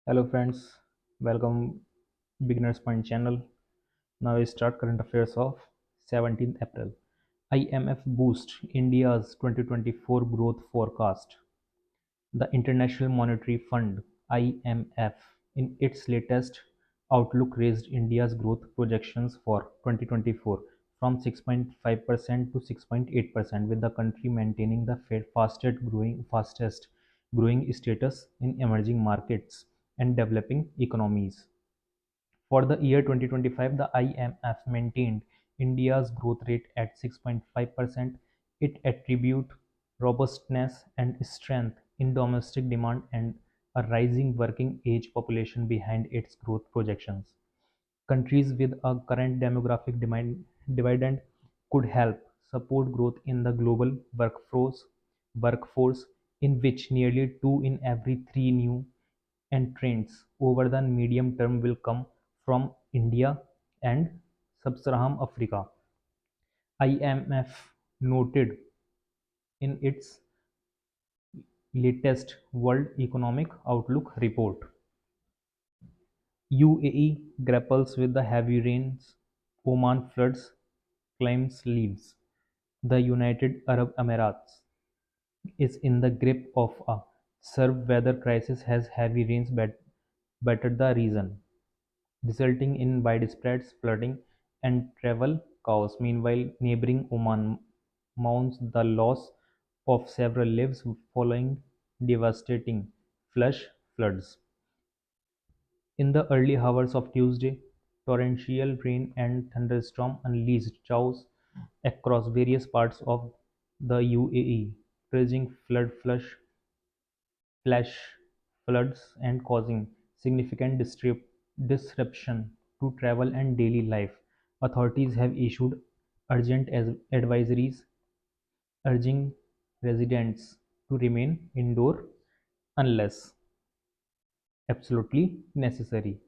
Hello friends, welcome Beginners Point channel. Now we start current affairs of 17th April. IMF boost India's 2024 growth forecast. The International Monetary Fund (IMF) in its latest outlook raised India's growth projections for 2024 from 6.5% to 6.8%, with the country maintaining the fastest growing status in emerging markets and developing economies. For the year 2025, the IMF maintained India's growth rate at 6.5%. It attributed robustness and strength in domestic demand and a rising working age population behind its growth projections. Countries with a current demographic dividend could help support growth in the global workforce, in which nearly two in every three new entrants over the medium term will come from India and Sub-Saharan Africa. IMF noted in its latest World Economic Outlook report. UAE grapples with the heavy rains, Oman floods, claims leaves. The United Arab Emirates is in the grip of a severe weather crisis as heavy rains battered the region, resulting in widespread flooding and travel chaos. Meanwhile, neighboring Oman mourns the loss of several lives following devastating flash floods. In the early hours of Tuesday, torrential rain and thunderstorms unleashed chaos across various parts of the UAE, causing flash floods and causing significant disruption to travel and daily life. Authorities have issued urgent advisories urging residents to remain indoor unless absolutely necessary.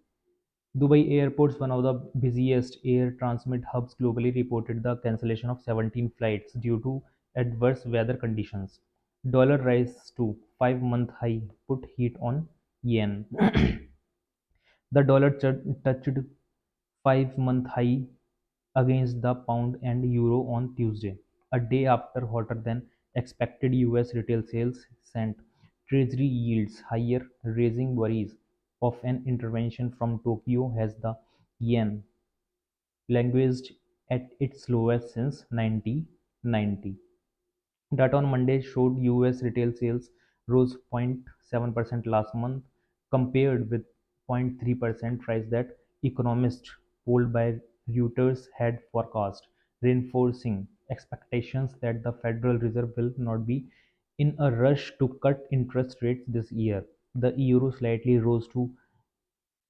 Dubai Airports, one of the busiest air transit hubs globally, reported the cancellation of 17 flights due to adverse weather conditions. Dollar rise to five-month high put heat on yen. The dollar touched five-month high against the pound and euro on Tuesday, a day after hotter than expected US retail sales sent Treasury yields higher, raising worries of an intervention from Tokyo as the yen languished at its lowest since 1990. Data on Monday showed US retail sales rose 0.7% last month, compared with 0.3% rise that economists polled by Reuters had forecast, reinforcing expectations that the Federal Reserve will not be in a rush to cut interest rates this year. The euro slightly rose to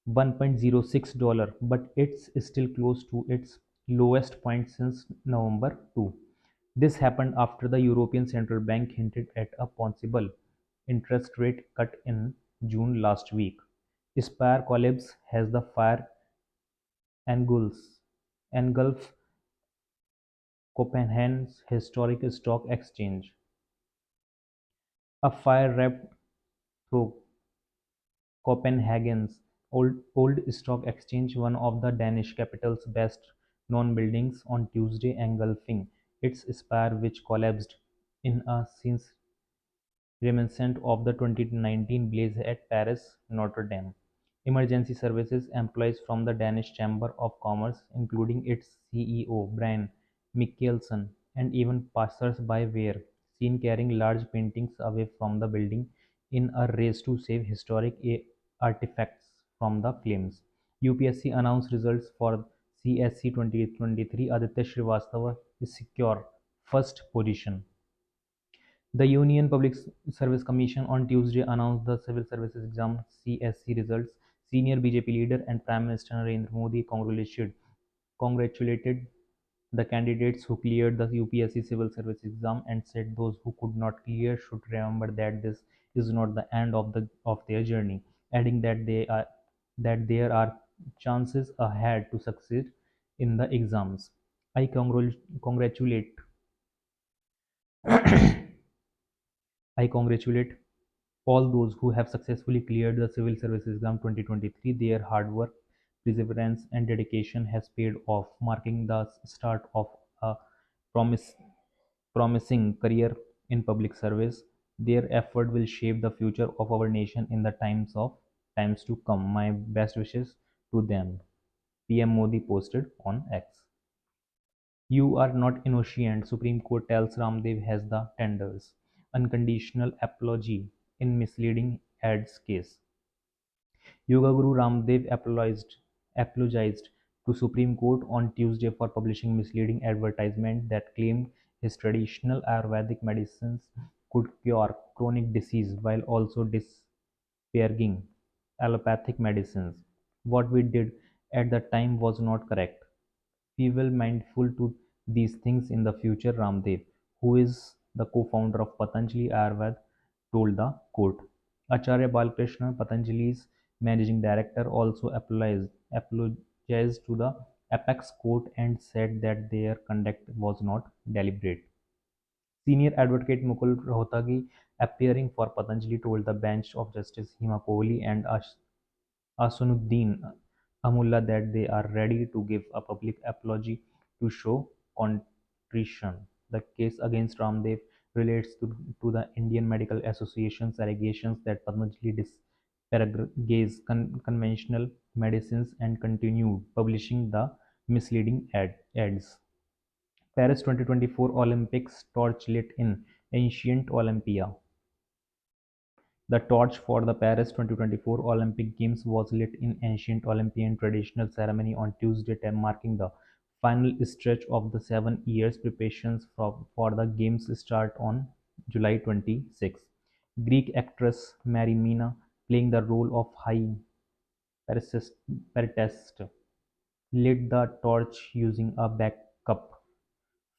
$1.06, but it's still close to its lowest point since November 2. This happened after the European Central Bank hinted at a possible interest rate cut in June last week. Spire collapse has the fire engulf Copenhagen's historic stock exchange. A fire wrapped through Copenhagen's old stock exchange, one of the Danish capital's best-known buildings, on Tuesday, engulfing its spire, which collapsed in a since reminiscent of the 2019 blaze at Paris Notre Dame. Emergency services employees from the Danish Chamber of Commerce, including its CEO Brian Mikkelsen, and even passers-by were seen carrying large paintings away from the building in a race to save historic artifacts from the flames. UPSC announced results for CSC 2023. Aditya Srivastava is secure first position. The Union Public Service Commission on Tuesday announced the Civil Services Exam (CSC) results. Senior BJP leader and Prime Minister Narendra Modi congratulated the candidates who cleared the UPSC Civil Service Exam and said those who could not clear should remember that this is not the end of their journey, adding that there are chances ahead to succeed in the exams. I congratulate I congratulate all those who have successfully cleared the civil service exam 2023. Their hard work, perseverance, and dedication has paid off, marking the start of a promise, promising career in public service. Their effort will shape the future of our nation in the times to come. My best wishes to them. PM Modi posted on X. You are not innocent, Supreme Court tells Ramdev has the tenders. Unconditional apology in misleading ads case. Yoga Guru Ramdev apologized to Supreme Court on Tuesday for publishing misleading advertisement that claimed his traditional Ayurvedic medicines could cure chronic disease while also disparaging allopathic medicines. What we did at the time was not correct. We will mindful to these things in the future, Ramdev, who is the co-founder of Patanjali Ayurved, told the court. Acharya Balkrishna, Patanjali's managing director, also apologized to the apex court and said that their conduct was not deliberate. Senior advocate Mukul Rohtagi, appearing for Patanjali, told the bench of Justice Hima Kohli and Asanuddin Amullah that they are ready to give a public apology to show contrition. The case against Ramdev relates to the Indian Medical Association's allegations that Patanjali disparages conventional medicines and continued publishing the misleading ads. Paris 2024 Olympics torch lit in ancient Olympia. The torch for the Paris 2024 Olympic Games was lit in ancient Olympian traditional ceremony on Tuesday, marking the final stretch of the 7 years preparations for the Games start on July 26. Greek actress Mary Mina, playing the role of High Priestess, lit the torch using a backup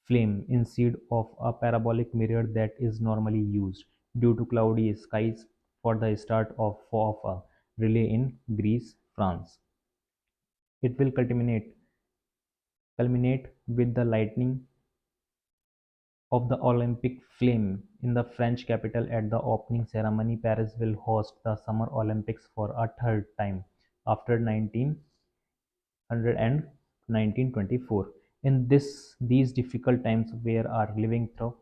flame instead of a parabolic mirror that is normally used, due to cloudy skies for the start of a relay in Greece, France. It will culminate with the lighting of the Olympic flame in the French capital at the opening ceremony. Paris will host the Summer Olympics for a third time after 1900 and 1924. In these difficult times we are living through,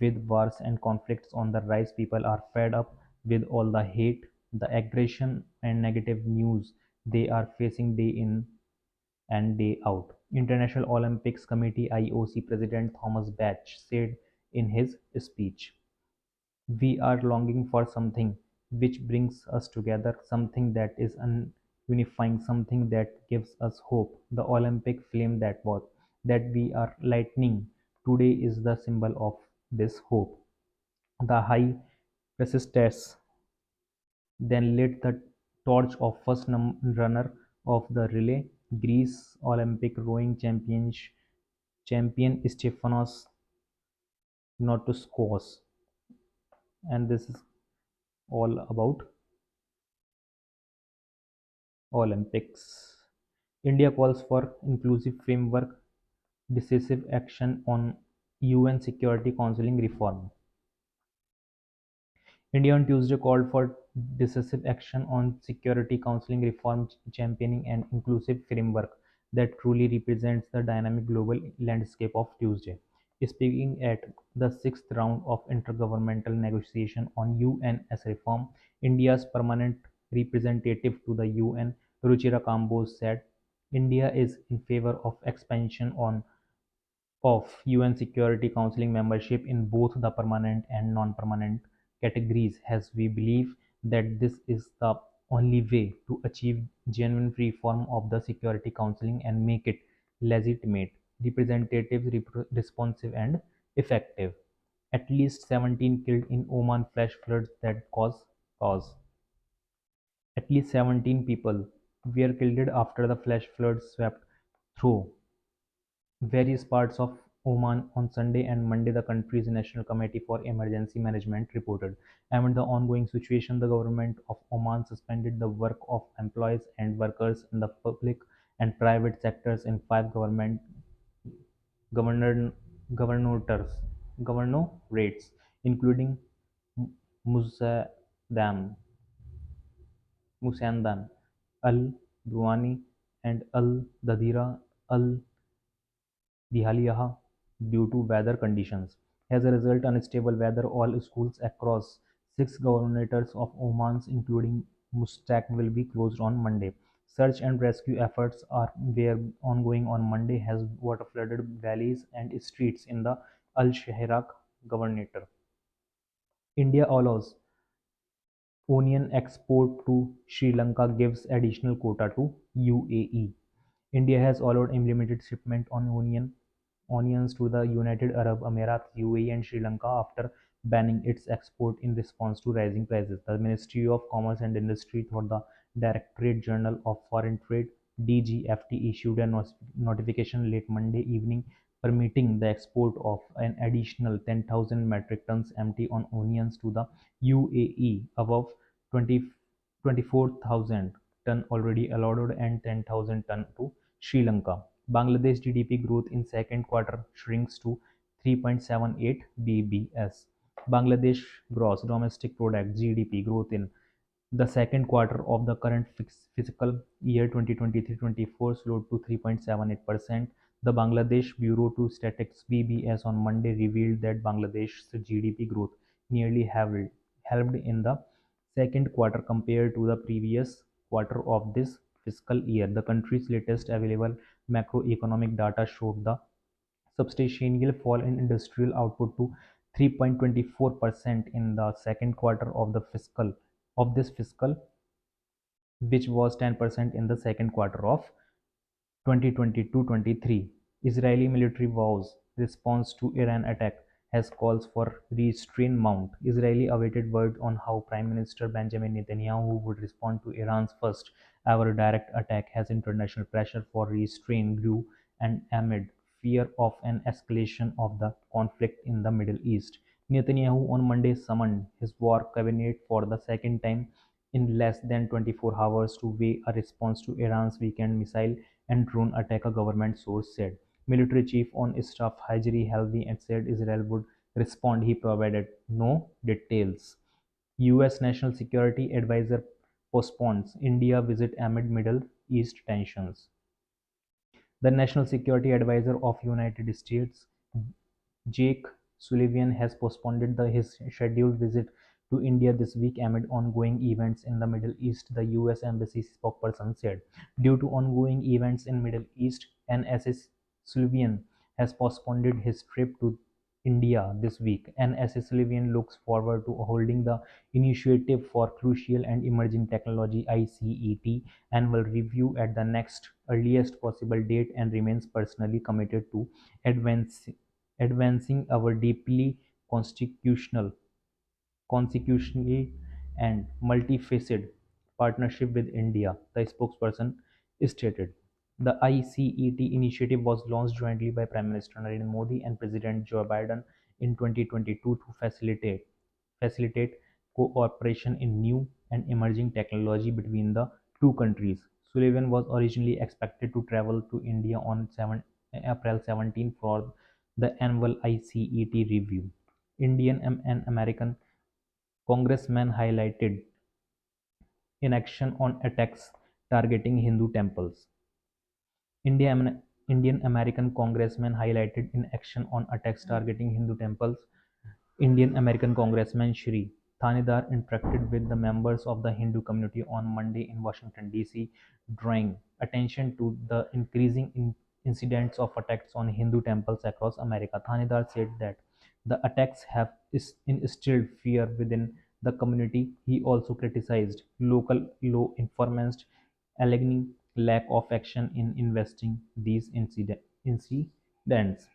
with wars and conflicts on the rise, people are fed up with all the hate, the aggression, and negative news they are facing day in and day out. International Olympics Committee (IOC) President Thomas Bach said in his speech, "We are longing for something which brings us together, something that is unifying, something that gives us hope. The Olympic flame that we are lighting today is the symbol of this hope." The High Priestess then lit the torch of first runner of the relay, Greece Olympic rowing champion Stefanos Notoskos. And this is all about Olympics. India calls for inclusive framework, decisive action on UN Security Council reform. India on Tuesday called for decisive action on Security Council reform, championing an inclusive framework that truly represents the dynamic global landscape of Tuesday. Speaking at the sixth round of intergovernmental negotiation on UNS reform, India's permanent representative to the UN, Ruchira Kamboj, said India is in favor of expansion of UN Security Council membership in both the permanent and non-permanent categories, as we believe that this is the only way to achieve genuine reform of the Security Council and make it legitimate, representative, responsive, and effective. At least 17 killed in Oman flash floods that cause. At least 17 people were killed after the flash floods swept through various parts of Oman on Sunday and Monday, the country's National Committee for Emergency Management reported. Amid the ongoing situation, the government of Oman suspended the work of employees and workers in the public and private sectors in five governor, governorates, including Dam, Musandam, Al Duwani, and Al Dadira Al Dihaliyaha due to weather conditions. As a result, unstable weather, all schools across six governorates of Oman, including Muscat, will be closed on Monday. Search and rescue efforts were ongoing on Monday as water flooded valleys and streets in the Al Shahrak governorate. India allows onion export to Sri Lanka, gives additional quota to UAE. India has allowed unlimited shipment on onions to the United Arab Emirates, UAE, and Sri Lanka after banning its export in response to rising prices. The Ministry of Commerce and Industry, through the Directorate General of Foreign Trade (DGFT), issued a notification late Monday evening permitting the export of an additional 10,000 metric tons MT on onions to the UAE, above 20 24,000 ton already allowed and 10,000 ton to Sri Lanka. Bangladesh GDP growth in second quarter shrinks to 3.78 BBS. Bangladesh gross domestic product (GDP) growth in the second quarter of the current fiscal year 2023-24 slowed to 3.78%. The Bangladesh Bureau of Statistics (BBS) on Monday revealed that Bangladesh's GDP growth nearly halved in the second quarter compared to the previous quarter of this fiscal year. The country's latest available macroeconomic data showed the substantial fall in industrial output to 3.24% in the second quarter of this fiscal, which was 10% in the second quarter of 2022-23. Israeli military vows response to Iran attack has calls for restraint mount. Israeli awaited word on how Prime Minister Benjamin Netanyahu would respond to Iran's first ever direct attack as international pressure for restraint grew and amid fear of an escalation of the conflict in the Middle East. Netanyahu on Monday summoned his war cabinet for the second time in less than 24 hours to weigh a response to Iran's weekend missile and drone attack, a government source said. Military Chief on Staff Hajri Helvi and said Israel would respond. He provided no details. US National Security Advisor postpones India visit amid Middle East tensions. The National Security Advisor of United States, Jake Sullivan, has postponed his scheduled visit to India this week amid ongoing events in the Middle East, the US Embassy spokesperson said. Due to ongoing events in Middle East, NSS Sullivan has postponed his trip to India this week. NSS Sullivan looks forward to holding the Initiative for Crucial and Emerging Technology (ICET) annual review at the next earliest possible date and remains personally committed to advancing advancing our deeply constitutional, consequential and multifaceted partnership with India, the spokesperson stated. The ICET initiative was launched jointly by Prime Minister Narendra Modi and President Joe Biden in 2022 to facilitate cooperation in new and emerging technology between the two countries. Sullivan was originally expected to travel to India on April 17 for the annual ICET review. Indian and American congressmen highlighted inaction on attacks targeting Hindu temples. Indian American congressmen highlighted inaction on attacks targeting Hindu temples. Indian American Congressman Shri Thanedar interacted with the members of the Hindu community on Monday in Washington, D.C., drawing attention to the increasing incidents of attacks on Hindu temples across America. Thanedar said that the attacks have instilled fear within the community. He also criticized local law enforcement, alleging lack of action in investing these incidents.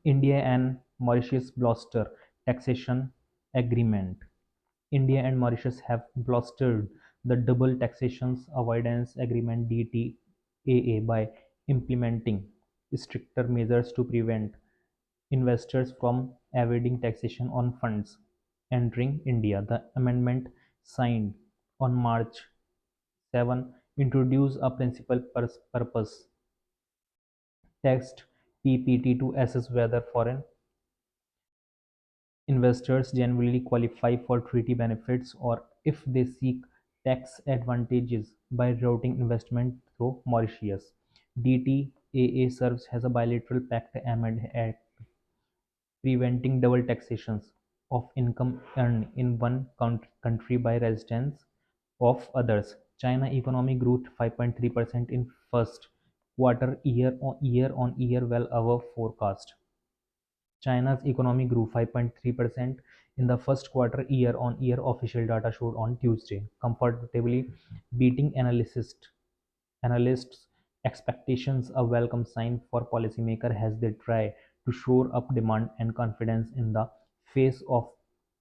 India and Mauritius bluster taxation agreement. India and Mauritius have blustered the double taxation avoidance agreement (DTAA) by implementing stricter measures to prevent investors from evading taxation on funds entering India. The amendment, signed on March 7, introduced a principal purpose text (PPT) to assess whether foreign investors generally qualify for treaty benefits or if they seek tax advantages by routing investment through Mauritius. DTAA serves as a bilateral pact aimed at preventing double taxations of income earned in one country by residents of others. China economy grew 5.3% in first quarter year on year well above forecast. China's economy grew 5.3% in the first quarter year-on-year, official data showed on Tuesday, comfortably beating analysts' expectations, a welcome sign for policymakers as they try to shore up demand and confidence in the face of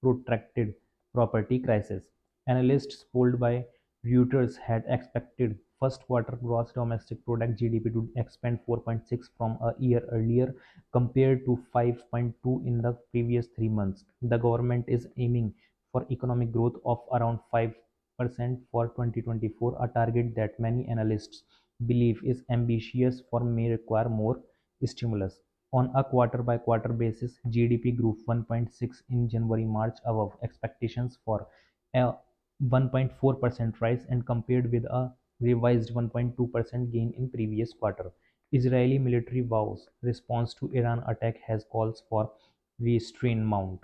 protracted property crisis. Analysts polled by Reuters had expected first quarter gross domestic product GDP to expand 4.6 from a year earlier compared to 5.2 in the previous 3 months. The government is aiming for economic growth of around 5% for 2024, a target that many analysts believe is ambitious for may require more stimulus. On a quarter-by-quarter basis, GDP grew 1.6 in January-March above expectations for a 1.4% rise and compared with a revised 1.2% gain in previous quarter. Israeli military vows response to Iran attack has calls for restraint.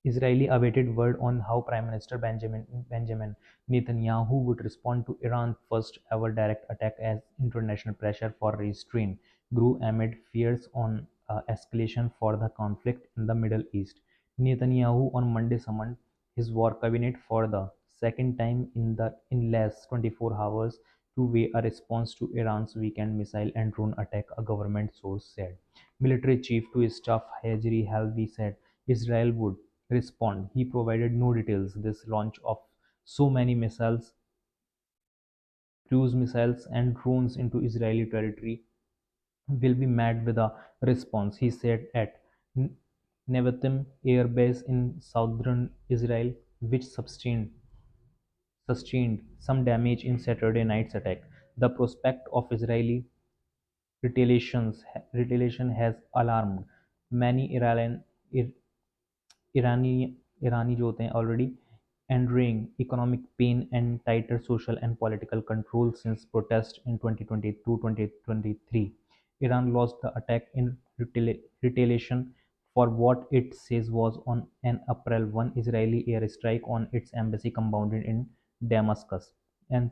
Israeli awaited word on how Prime Minister Benjamin Netanyahu would respond to Iran's first ever direct attack as international pressure for restraint grew amid fears on escalation for the conflict in the Middle East. Netanyahu on Monday summoned his war cabinet for the second time in less 24 hours to weigh a response to Iran's weekend missile and drone attack, a government source said. Military Chief to Staff Hajri Halvi said Israel would respond. He provided no details. This launch of so many missiles, cruise missiles, and drones into Israeli territory will be met with a response, he said at Nevatim Air Base in southern Israel, which sustained some damage in Saturday night's attack. The prospect of Israeli retaliation has alarmed many ईरानी ईरानी जो होते हैं already enduring economic pain and tighter social and political control since protests in 2022-2023. Iran launched the attack in retaliation for what it says was on an April 1 Israeli airstrike on its embassy compound in Damascus and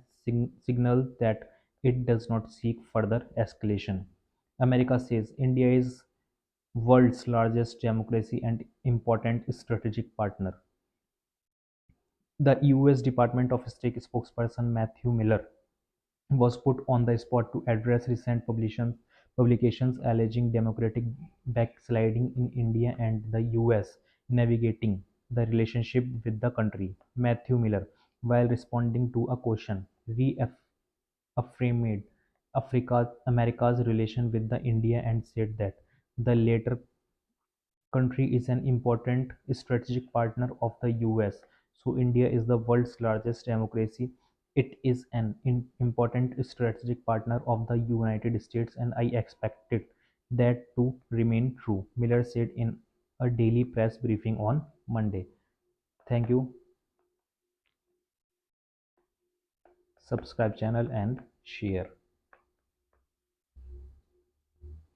signaled that it does not seek further escalation. America says India is world's largest democracy and important strategic partner. The US Department of State spokesperson Matthew Miller was put on the spot to address recent publications alleging democratic backsliding in India and the US navigating the relationship with the country. Matthew Miller, while responding to a question, reaffirmed America's relation with the India and said that the latter country is an important strategic partner of the US. So India is the world's largest democracy. It is an important strategic partner of the United States and I expected that to remain true, Miller said in a daily press briefing on Monday. Thank you. Subscribe channel and share.